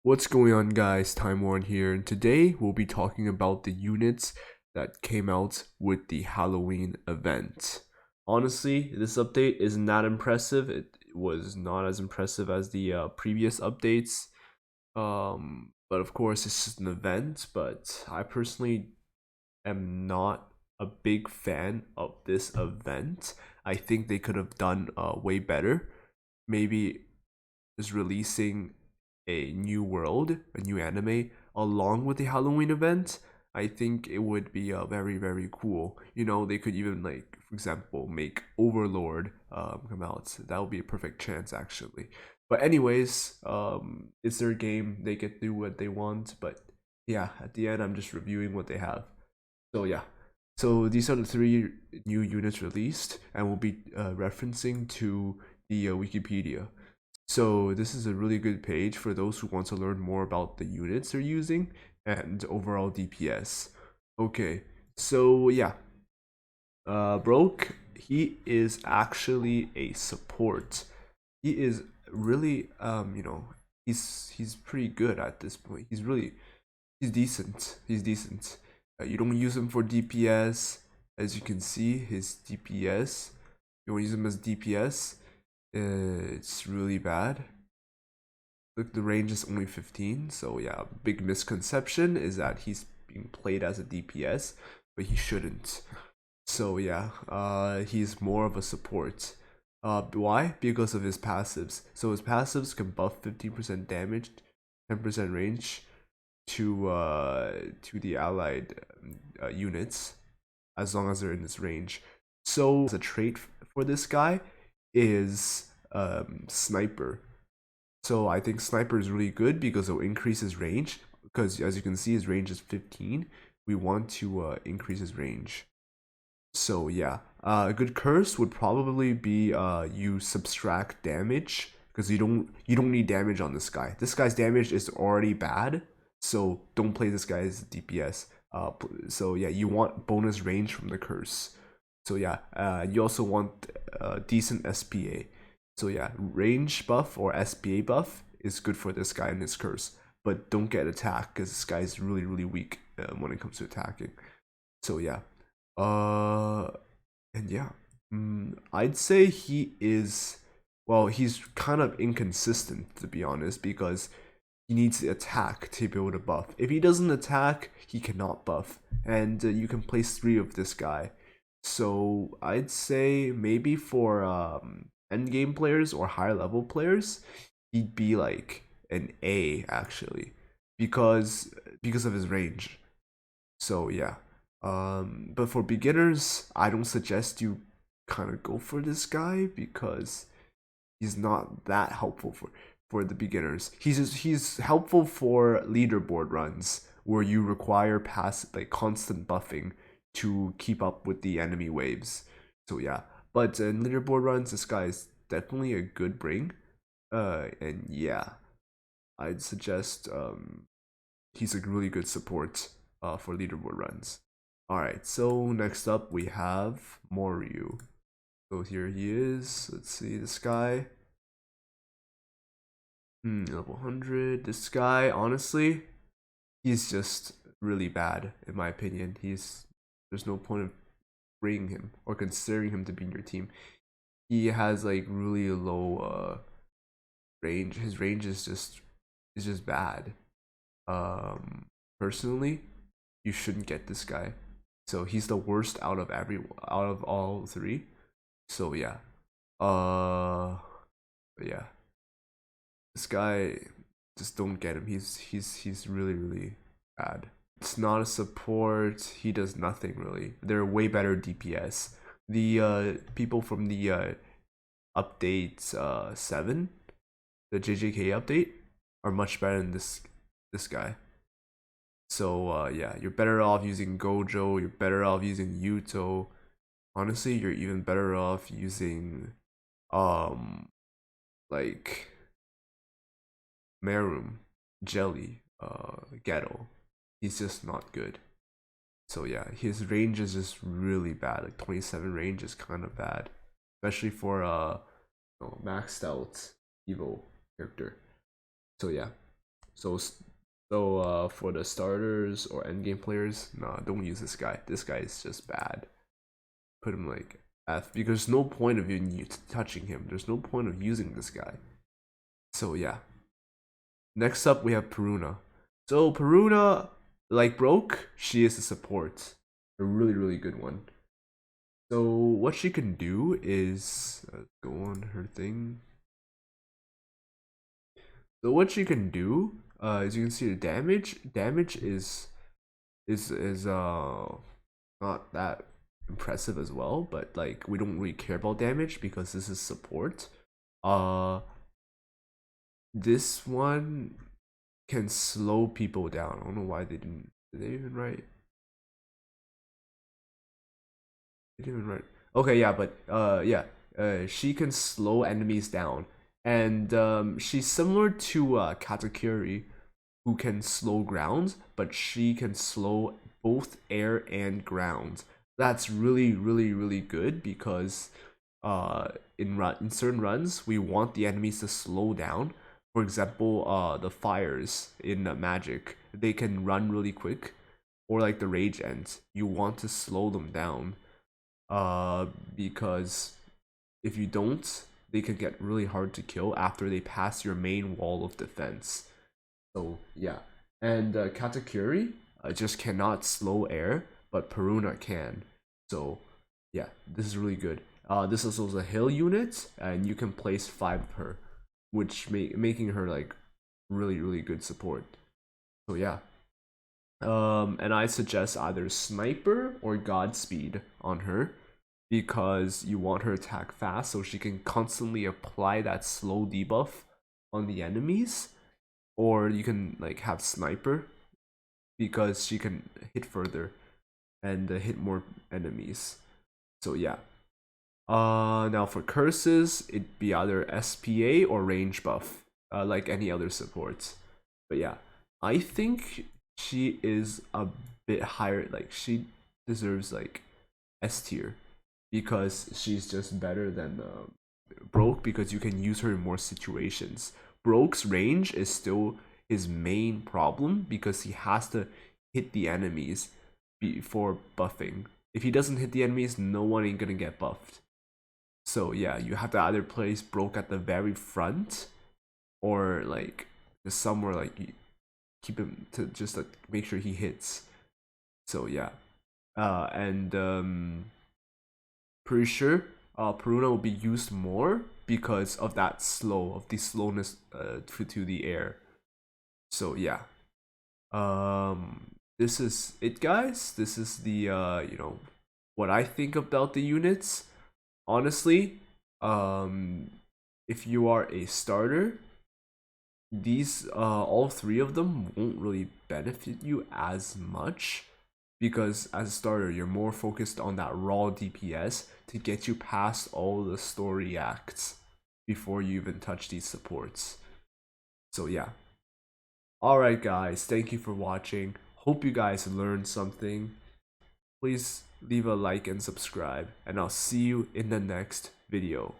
What's going on, guys? Time Warren here, and today we'll be talking about the units that came out with the Halloween event. Honestly, this update isn't that impressive. It was not as impressive as the previous updates. But of course, it's just an event. But I personally am not a big fan of this event. I think they could have done way better. Maybe just releasing a new world, a new anime, along with the Halloween event. I think it would be very cool. They could even, like, for example, make Overlord come out. That would be a perfect chance, actually. But anyways, it's their game. They get to do what they want. But yeah, at the end, I'm just reviewing what they have. So yeah. So these are the three new units released, and we'll be referencing to the Wikipedia. So this is a really good page for those who want to learn more about the units they're using and overall DPS. Okay, so yeah, Broke, he is actually a support. He is really he's pretty good at this point. He's decent. He's decent. You don't use him for DPS, as you can see his DPS. You don't use him as DPS. It's really bad. Look, the range is only 15, so yeah, big misconception is that he's being played as a DPS, but he shouldn't. So yeah, he's more of a support. Why? Because of his passives. So his passives can buff 15% damage, 10% range to the allied units, as long as they're in this range. So the trait for this guy is sniper. So I think sniper is really good because it'll increase his range. Because as you can see, his range is 15. We want to increase his range. So yeah, a good curse would probably be you subtract damage, because you don't need damage on this guy. This guy's damage is already bad, so don't play this guy as DPS. So yeah, you want bonus range from the curse. So yeah, you also want decent SPA. So yeah, range buff or SPA buff is good for this guy and his curse, but don't get attacked because this guy is really weak when it comes to attacking. So yeah, uh, and yeah, I'd say he is. Well, he's kind of inconsistent, to be honest, because he needs to attack to be able to buff. If he doesn't attack, he cannot buff, and you can place 3 of this guy. So I'd say maybe for end game players or higher level players, he'd be like an A, actually, because of his range. So yeah. But for beginners, I don't suggest you kind of go for this guy because he's not that helpful for the beginners. He's helpful for leaderboard runs where you require like constant buffing to keep up with the enemy waves. So yeah, but in leaderboard runs, this guy is definitely a good bring. And yeah, I'd suggest he's a really good support for leaderboard runs. Alright, so next up we have Moryu. So here he is. Let's see this guy. Level 100. This guy, honestly, he's just really bad in my opinion. There's no point of bringing him or considering him to be in your team. He has like really low range. His range is just bad. Personally, you shouldn't get this guy. So he's the worst out of all 3. So yeah. But yeah. This guy, just don't get him. He's really bad. It's not a support. He does nothing really. They're way better DPS. The people from the update 7, the JJK update, are much better than this guy. So yeah, you're better off using Gojo. You're better off using Yuto. Honestly, you're even better off using like Merum, Jelly, Ghetto. He's just not good. So yeah, his range is just really bad. Like 27 range is kind of bad, especially for maxed out Evo character. So yeah, So for the starters or endgame players, nah, don't use this guy. This guy is just bad. Put him like F, because there's no point of you touching him. There's no point of using this guy. So yeah. Next up we have Peruna. So Peruna, like Broke, she is a support. A really good one. So what she can do is go on her thing. So what she can do, as you can see, the damage is not that impressive as well, but like we don't really care about damage because this is support. This one can slow people down. I don't know why they didn't. Did they even write? They didn't even write. Okay, yeah, but yeah, she can slow enemies down, and she's similar to Katakuri, who can slow ground, but she can slow both air and ground. That's really good because in certain runs we want the enemies to slow down. For example, the fires in Magic, they can run really quick, or like the rage ends. You want to slow them down, because if you don't, they can get really hard to kill after they pass your main wall of defense. So yeah, and Katakuri just cannot slow air, but Peruna can. So yeah, this is really good. This is also a hill unit, and you can place 5 of her, which making her like really good support. So yeah. And I suggest either Sniper or Godspeed on her, because you want her attack fast so she can constantly apply that slow debuff on the enemies, or you can like have Sniper because she can hit further and hit more enemies. So yeah. Now for curses, it'd be either SPA or range buff, like any other supports. But yeah, I think she is a bit higher. Like she deserves like S tier because she's just better than Broke, because you can use her in more situations. Broke's range is still his main problem because he has to hit the enemies before buffing. If he doesn't hit the enemies, no one ain't gonna get buffed. So yeah, you have to either place Broke at the very front, or like just somewhere like you keep him to just like make sure he hits. So yeah, and pretty sure Peruna will be used more because of that the slowness to the air. So yeah, this is it, guys. This is the what I think about the units. Honestly, if you are a starter, these all 3 of them won't really benefit you as much, because as a starter you're more focused on that raw DPS to get you past all the story acts before you even touch these supports. So yeah. Alright guys, thank you for watching. Hope you guys learned something. Please leave a like and subscribe, and I'll see you in the next video.